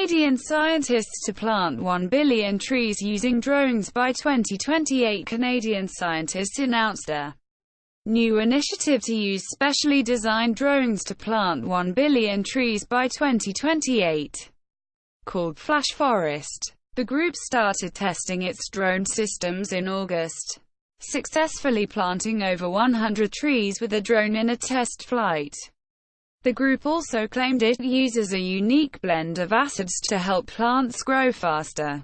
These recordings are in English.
Canadian scientists to plant 1 billion trees using drones by 2028. Canadian scientists announced a new initiative to use specially designed drones to plant 1 billion trees by 2028, called Flash Forest. The group started testing its drone systems in August, successfully planting over 100 trees with a drone in a test flight. The group also claimed it uses a unique blend of acids to help plants grow faster.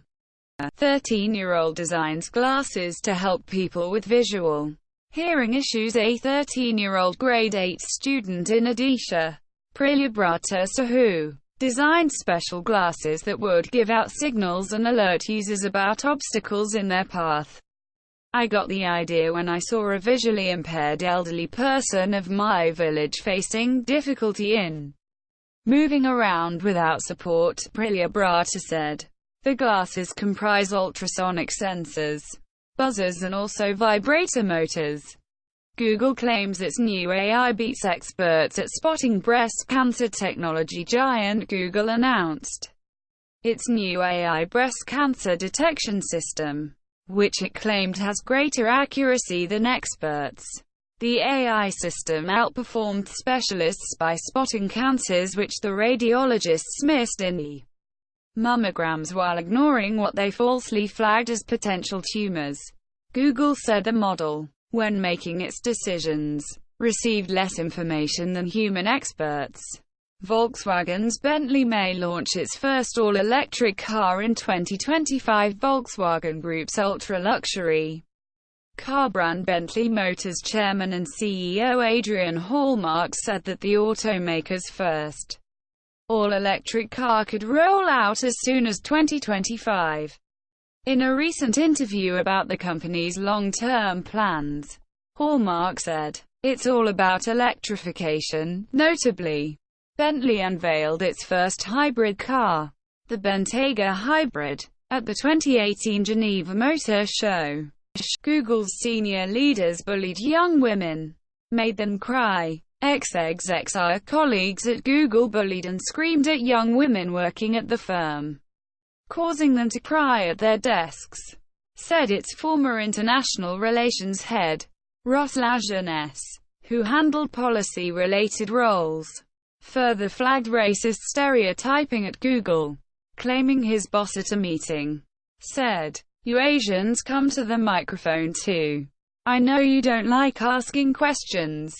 A 13-year-old designs glasses to help people with visual hearing issues. A 13-year-old grade 8 student in Odisha, Priyabrata Sahoo, designed special glasses that would give out signals and alert users about obstacles in their path. I got the idea when I saw a visually impaired elderly person of my village facing difficulty in moving around without support, Priyabrata said. The glasses comprise ultrasonic sensors, buzzers and also vibrator motors. Google claims its new AI beats experts at spotting breast cancer. Technology giant Google announced its new AI breast cancer detection system, which it claimed has greater accuracy than experts. The AI system outperformed specialists by spotting cancers which the radiologists missed in the mammograms while ignoring what they falsely flagged as potential tumors. Google said the model, when making its decisions, received less information than human experts. Volkswagen's Bentley may launch its first all-electric car in 2025. Volkswagen Group's ultra-luxury car brand Bentley Motors chairman and CEO Adrian Hallmark said that the automaker's first all-electric car could roll out as soon as 2025. In a recent interview about the company's long-term plans, Hallmark said, "It's all about electrification." Notably, Bentley unveiled its first hybrid car, the Bentayga Hybrid, at the 2018 Geneva Motor Show. Google's senior leaders bullied young women, made them cry. Ex-execs colleagues at Google bullied and screamed at young women working at the firm, causing them to cry at their desks, said its former international relations head, Ross Lajeunesse, who handled policy-related roles. Further flagged racist stereotyping at Google, claiming his boss at a meeting said, "You Asians come to the microphone too. I know you don't like asking questions.